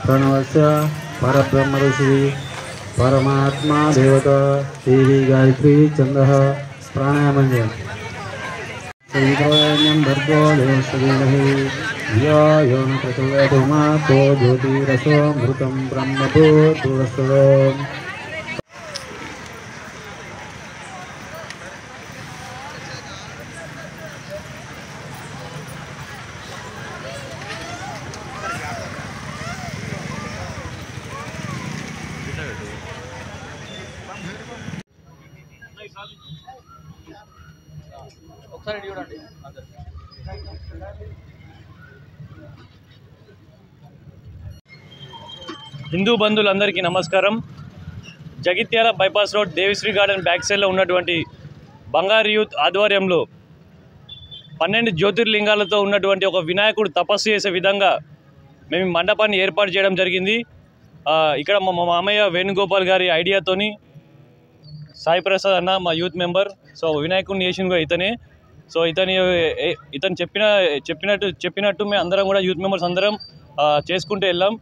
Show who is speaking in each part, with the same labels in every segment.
Speaker 1: प्रणवस्य परब्रह्म ऋषि परमात्मा देवता देवी गायत्री छंदः प्राणायामञ्जन श्रीद्रयण्यं भर्गो देवस्तदेवहि धियो न प्रचोदयात् मातो ज्योतिरसोऽमृतं ब्रह्मभूतोऽस्तुतं
Speaker 2: హిందూ బంధువులందరికీ నమస్కారం. Jagtial bypass road Devisri garden back సైడ్లో ఉన్నటువంటి బంగారు యూత్ ఆధ్వర్యంలో 12 జ్యోతిర్లింగాలతో ఉన్నటువంటి ఒక వినాయకుడు తపస్సు చేసే విధంగా మేము మండపాన్ని ఏర్పాటు చేయడం జరిగింది. ఇక్కడ మా మామయ్య వేణుగోపాల్ గారి ఐడియాతోని సాయి ప్రసాద్ అన్న మా యూత్ మెంబర్. సో వినాయకుడిని చేసిన ఇతనే. సో ఇతను చెప్పినట్టు మేము అందరం కూడా యూత్ మెంబర్స్ అందరం చేసుకుంటూ వెళ్ళాం.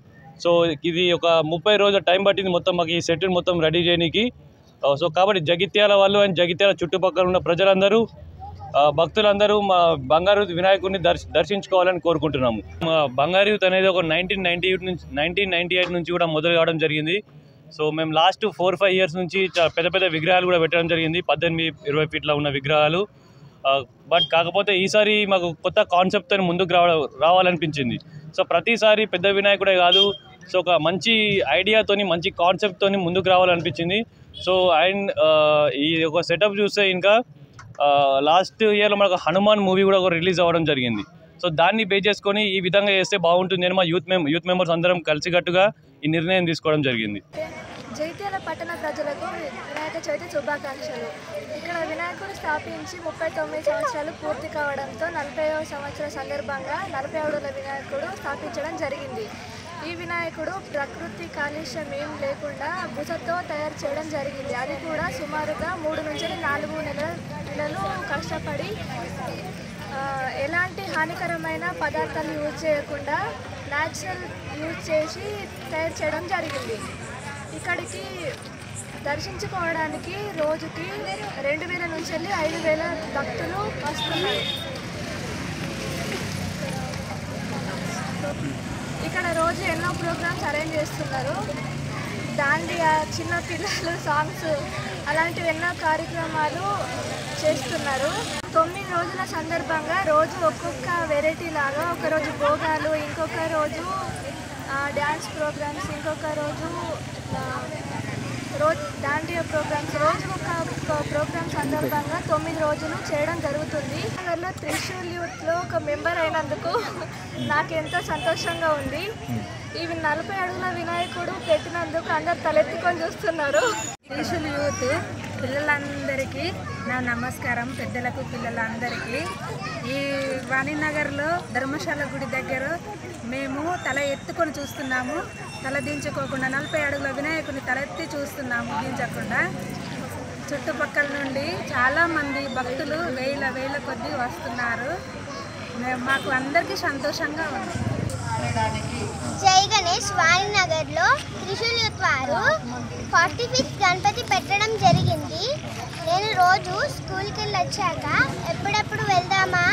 Speaker 2: సో ఇది ఒక 30 రోజుల టైం పట్టింది మొత్తం మాకు ఈ సెట్ మొత్తం రెడీ చేయడానికి. సో కాబట్టి జగిత్యాల వాళ్ళు అండ్ జగిత్యాల చుట్టుపక్కల ఉన్న ప్రజలందరూ భక్తులందరూ మా బంగారు వినాయకుడిని దర్శించుకోవాలని కోరుకుంటున్నాము. మా బంగారు యూత్ అనేది ఒక 1998 నుంచి కూడా మొదలు కావడం జరిగింది. సో మేము లాస్ట్ 4-5 ఇయర్స్ నుంచి పెద్ద పెద్ద విగ్రహాలు కూడా పెట్టడం జరిగింది, 18-20 ఫీట్ల ఉన్న విగ్రహాలు. బట్ కాకపోతే ఈసారి మాకు కొత్త కాన్సెప్ట్తో ముందుకు రావాలనిపించింది. సో ప్రతిసారి పెద్ద వినాయకుడే కాదు, సో ఒక మంచి ఐడియాతోని మంచి కాన్సెప్ట్తోని ముందుకు రావాలనిపించింది. సో అండ్ ఈ ఒక సెటప్ చూస్తే ఇంకా లాస్ట్ ఇయర్లో మనకు హనుమాన్ మూవీ కూడా ఒక రిలీజ్ అవ్వడం జరిగింది. సో దాన్ని బేస్ చేసుకొని ఈ విధంగా చేస్తే బాగుంటుంది అని మా యూత్ మెంబర్స్ అందరం కలిసికట్టుగా ఈ నిర్ణయం తీసుకోవడం జరిగింది.
Speaker 3: జగిత్యాల పట్టణ ప్రజలకు వినాయక చవితి శుభాకాంక్షలు. ఇక్కడ వినాయకుడు స్థాపించి 39 సంవత్సరాలు పూర్తి కావడంతో 40వ సంవత్సర సందర్భంగా 40 అడుగుల వినాయకుడు స్థాపించడం జరిగింది. ఈ వినాయకుడు ప్రకృతి కాలుష్యం ఏం లేకుండా బుసతో తయారు చేయడం జరిగింది. అది కూడా సుమారుగా 3 నుంచి 4 నెలలు కష్టపడి ఎలాంటి హానికరమైన పదార్థాలు యూజ్ చేయకుండా న్యాచురల్ యూజ్ చేసి తయారు చేయడం జరిగింది. ఇక్కడికి దర్శించుకోవడానికి రోజుకి 2000 నుంచి 5000 భక్తులు వస్తున్నారు. ఇక్కడ రోజు ఎన్నో ప్రోగ్రామ్స్ అరేంజ్ చేస్తున్నారు. దాండియా, చిన్న పిల్లలు సాంగ్స్ అలాంటివి ఎన్నో కార్యక్రమాలు చేస్తున్నారు. 9 రోజుల సందర్భంగా రోజు ఒక్కొక్క వెరైటీ లాగా, ఒకరోజు భోగాలు, ఇంకొక రోజు డ్యాన్స్ ప్రోగ్రామ్స్, ఇంకొక రోజు దాండియా ప్రోగ్రామ్స్, రోజు ఒక ప్రోగ్రామ్ సందర్భంగా 9 రోజులు చేయడం జరుగుతుంది. నగర్లో త్రిశూల్ యూత్లో ఒక మెంబర్ అయినందుకు నాకెంతో సంతోషంగా ఉంది. ఇవి 40 అడుగుల వినాయకుడు పెట్టినందుకు అందరు తలెత్తుకొని చూస్తున్నారు.
Speaker 4: త్రిశూల్ యూత్ పిల్లలందరికీ నా నమస్కారం, పెద్దలకు పిల్లలందరికీ. ఈ వాణినగర్లో ధర్మశాల గుడి దగ్గర మేము తల ఎత్తుకొని చూస్తున్నాము, తల దించుకోకుండా 40 అడుగుల వినాయకుని తలెత్తి చూస్తున్నాము దించకుండా. చుట్టుపక్కల నుండి చాలామంది భక్తులు వేల కొద్దీ వస్తున్నారు. మాకు అందరికీ సంతోషంగా ఉంది.
Speaker 5: జై గణేష్ వాణినగర్లో త్రిశూల్ యూత్ వారు 45th గణపతి పెట్టడం జరిగింది. నేను రోజు స్కూల్కి వెళ్ళి వచ్చాక ఎప్పుడెప్పుడు వెళ్దామా